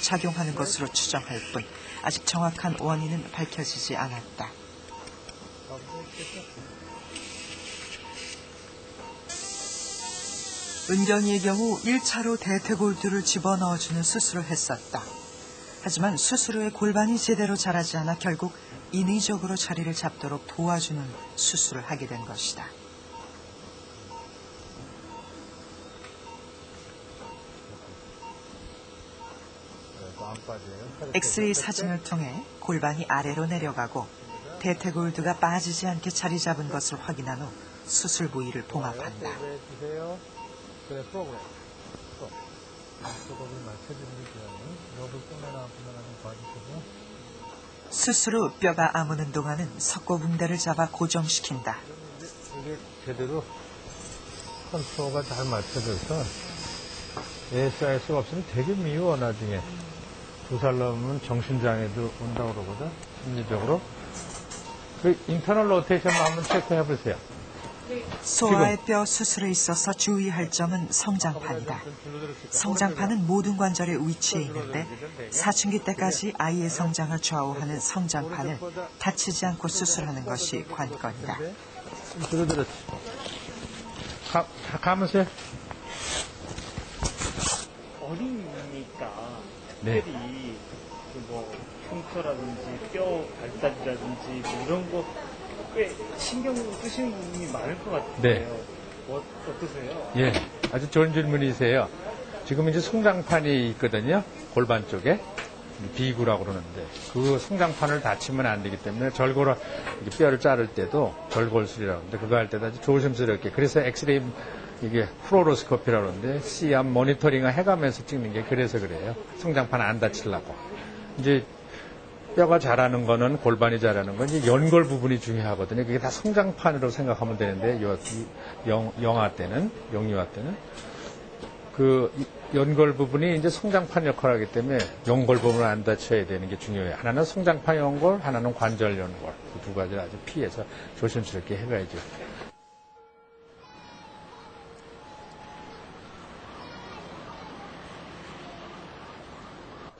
작용하는 것으로 추정할 뿐 아직 정확한 원인은 밝혀지지 않았다. 은경이의 경우 1차로 대퇴골두를 집어넣어주는 수술을 했었다. 하지만 수술 후에 골반이 제대로 자라지 않아 결국 인위적으로 자리를 잡도록 도와주는 수술을 하게 된 것이다. 엑스레이 사진을 통해 골반이 아래로 내려가고 대퇴골두가 빠지지 않게 자리 잡은 것을 확인한 후 수술 부위를 봉합한다. 수술 후 뼈가 아무는 동안은 석고붕대를 잡아 고정시킨다. 이게 제대로 컨트롤가 잘 맞춰져서 ASI 수가 없으면 되게 미워. 나중에 2살 넘으면 정신장애도 온다고 그러거든, 심리적으로. 그 인터널 로테이션 한번 체크해 보세요. 소아의 뼈 수술에 있어서 주의할 점은 성장판이다. 성장판은 모든 관절에 위치해 있는데 사춘기 때까지 아이의 성장을 좌우하는 성장판을 다치지 않고 수술하는 것이 관건이다. 들어들었지. 가면서 어린이니까 네. 특별히 뭐 흉터라든지 뼈 발달이라든지 뭐 이런 거 꽤 신경 쓰시는 부분이 많을 것 같아요. 네. 어떠세요? 예, 아주 좋은 질문이세요. 지금 이제 성장판이 있거든요. 골반 쪽에. 비구라고 그러는데 그 성장판을 다치면 안 되기 때문에 절골 뼈를 자를 때도 절골술이라고 하는데 그거 할 때도 아주 조심스럽게, 그래서 엑스레이 이게 플로로스코피라고 그러는데 C암 모니터링을 해가면서 찍는 게 그래서 그래요. 성장판 안 다치려고. 이제 뼈가 자라는 거는, 골반이 자라는 건 이제 연골 부분이 중요하거든요. 그게 다 성장판으로 생각하면 되는데 영아 때는, 영유아 때는 그 연골 부분이 이제 성장판 역할을 하기 때문에 연골 부분을 안 다쳐야 되는 게 중요해요. 하나는 성장판 연골, 하나는 관절 연골. 그 두 가지를 아주 피해서 조심스럽게 해가야죠.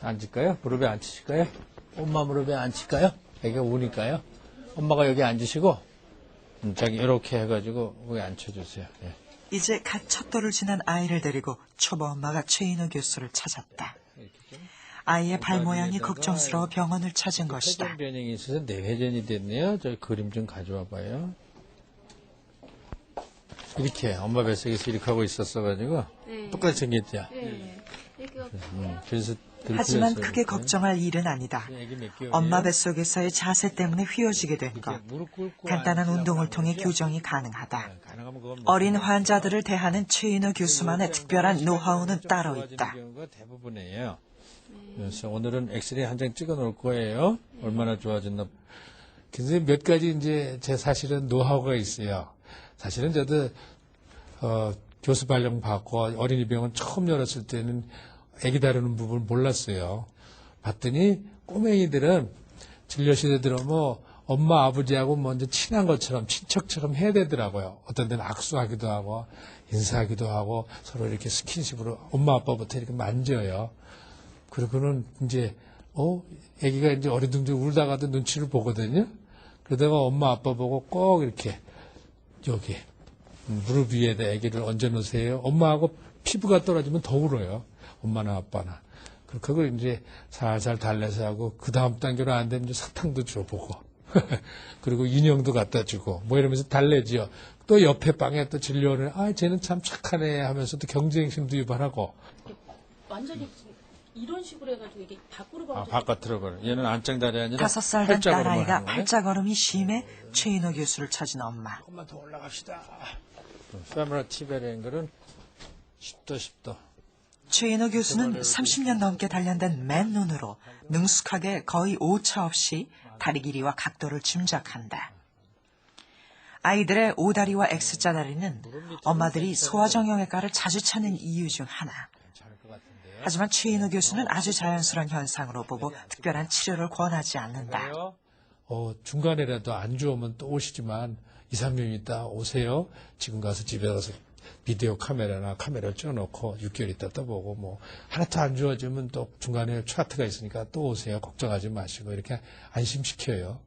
앉을까요? 무릎에 앉히실까요? 엄마 무릎에 앉힐까요? 애가 우니까요. 엄마가 여기 앉으시고 저기 이렇게 해가지고 여기 앉혀주세요. 예. 이제 갓 첫 돌을 지난 아이를 데리고 초보 엄마가 최인호 교수를 찾았다. 아이의 발 모양이 걱정스러워 병원을 찾은 것이다. 회전 변형이 있어서 뇌회전이 됐네요. 저 그림 좀 가져와 봐요. 이렇게 엄마 뱃속에서 이렇게 하고 있었어가지고 네. 똑같이 생겼죠. 네. 그래서 하지만 크게 걱정할 일은 아니다. 엄마 뱃속에서의 자세 때문에 휘어지게 된 것. 간단한 운동을 통해 교정이 가능하다. 어린 환자들을 대하는 최인호 교수만의 특별한 노하우는 따로 있다. 대부분이에요. 그래서 오늘은 엑스레이 한 장 찍어 놓을 거예요. 얼마나 좋아졌나. 근데 몇 가지 이제 제 사실은 노하우가 있어요. 사실은 저도 교수 발령 받고 어린이 병원 처음 열었을 때는 애기 다루는 부분을 몰랐어요. 봤더니 꼬맹이들은 진료실에 들어오면 엄마 아버지하고 먼저 친한 것처럼 친척처럼 해야 되더라고요. 어떤 데는 악수하기도 하고 인사하기도 하고 서로 이렇게 스킨십으로 엄마 아빠부터 이렇게 만져요. 그리고는 이제 애기가 이제 어리둥절 울다가도 눈치를 보거든요. 그러다가 엄마 아빠 보고 꼭 이렇게 여기 무릎 위에다 애기를 얹어 놓으세요. 엄마하고 피부가 떨어지면 더 울어요. 엄마나 아빠나. 그걸 이제 살살 달래서 하고, 그 다음 단계로 안 되면 사탕도 줘보고, 그리고 인형도 갖다 주고, 뭐 이러면서 달래지요. 또 옆에 방에 또 진료를, 쟤는 참 착하네 하면서 또 경쟁심도 유발하고. 완전히 이런 식으로 해가지고 이게 밖으로 가고. 바깥으로 걸어. 얘는 안짱다리 아니라 5살 된 딸아이가 팔자걸음이 심해 최인호 교수를 찾은 엄마. 조금만 더 올라갑시다. 페모럴 티베르 앵글은 10도. 최인호 교수는 30년 넘게 단련된 맨눈으로 능숙하게 거의 오차 없이 다리 길이와 각도를 짐작한다. 아이들의 O다리와 X자 다리는 엄마들이 소아정형외과를 자주 찾는 이유 중 하나. 하지만 최인호 교수는 아주 자연스러운 현상으로 보고 특별한 치료를 권하지 않는다. 중간에라도 안 좋으면 또 오시지만 2, 3년 있다 오세요. 지금 가서 집에 가서 비디오 카메라나 카메라를 찍어놓고 6개월 있다 또 보고 뭐 하나도 안 좋아지면 또 중간에 차트가 있으니까 또 오세요. 걱정하지 마시고 이렇게 안심시켜요.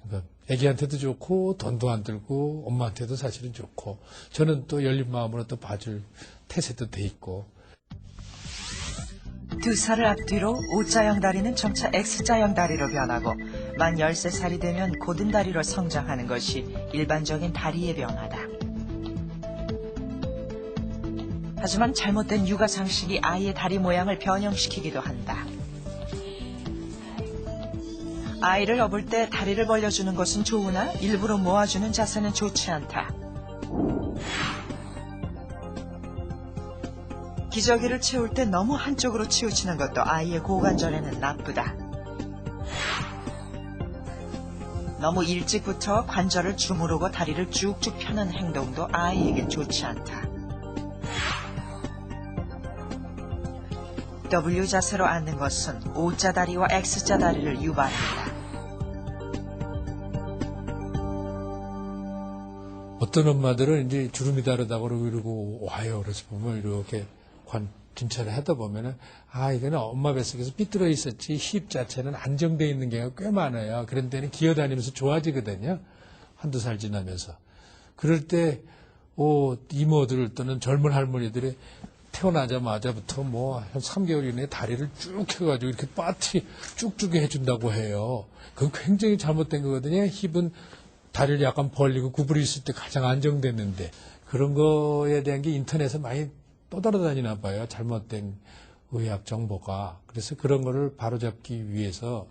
그러니까 애기한테도 좋고 돈도 안 들고 엄마한테도 사실은 좋고 저는 또 열린 마음으로 또 봐줄 태세도 돼 있고. 2살을 앞뒤로 O자형 다리는 점차 X자형 다리로 변하고 만 13살이 되면 고든 다리로 성장하는 것이 일반적인 다리의 변화다. 하지만 잘못된 육아 상식이 아이의 다리 모양을 변형시키기도 한다. 아이를 업을 때 다리를 벌려주는 것은 좋으나 일부러 모아주는 자세는 좋지 않다. 기저귀를 채울 때 너무 한쪽으로 치우치는 것도 아이의 고관절에는 나쁘다. 너무 일찍부터 관절을 주무르고 다리를 쭉쭉 펴는 행동도 아이에겐 좋지 않다. W 자세로 앉는 것은 O자 다리와 X자 다리를 유발한다. 어떤 엄마들은 이제 주름이 다르다고 그러고 와요. 그래서 보면 이렇게 진찰을 하다 보면은 이거는 엄마 뱃속에서 삐뚤어 있었지 힙 자체는 안정되어 있는 경우가 꽤 많아요. 그런 데는 기어다니면서 좋아지거든요. 한두 살 지나면서. 그럴 때 이모들 또는 젊은 할머니들이 태어나자마자부터 뭐 한 3개월 이내에 다리를 쭉 켜가지고 이렇게 빠뜨리 쭉쭉 해준다고 해요. 그건 굉장히 잘못된 거거든요. 힙은 다리를 약간 벌리고 구부려 있을 때 가장 안정됐는데 그런 거에 대한 게 인터넷에 많이 떠돌아다니나 봐요. 잘못된 의학 정보가. 그래서 그런 거를 바로잡기 위해서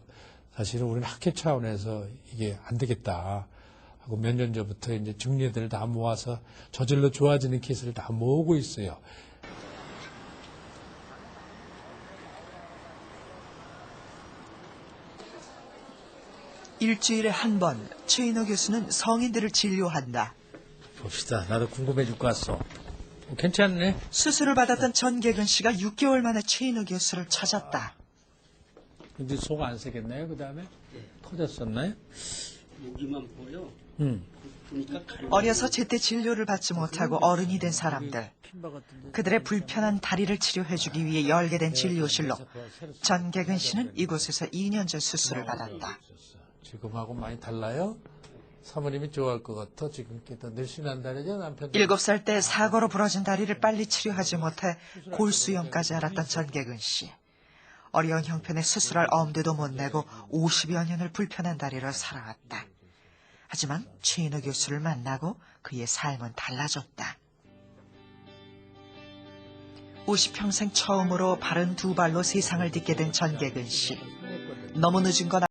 사실은 우리는 학회 차원에서 이게 안 되겠다 하고 몇 년 전부터 이제 증례들을 다 모아서 저절로 좋아지는 케이스를 다 모으고 있어요. 일주일에 한 번 최인호 교수는 성인들을 진료한다. 봅시다. 나도 궁금해 죽고 왔어. 괜찮네. 수술을 받았던 전계근 씨가 6개월 만에 최인호 교수를 찾았다. 근데 속 안 새겠나요? 그 다음에 터졌었나요? 여기만 보여. 보니까 어려서 제때 진료를 받지 못하고 어른이 된 사람들. 그들의 불편한 다리를 치료해주기 위해 열게 된 진료실로 전계근 씨는 이곳에서 2년 전 수술을 받았다. 지금하고 많이 달라요? 사모님이 좋아할 것 같아. 지금 더 늘씬한다르죠 남편. 7살 때 사고로 부러진 다리를 빨리 치료하지 못해 골수염까지 앓았던 전계근 씨. 어려운 형편에 수술할 엄두도 못 내고 50여 년을 불편한 다리로 살아왔다. 하지만 최인호 교수를 만나고 그의 삶은 달라졌다. 50평생 처음으로 바른 두 발로 세상을 딛게 된 전계근 씨. 너무 늦은 건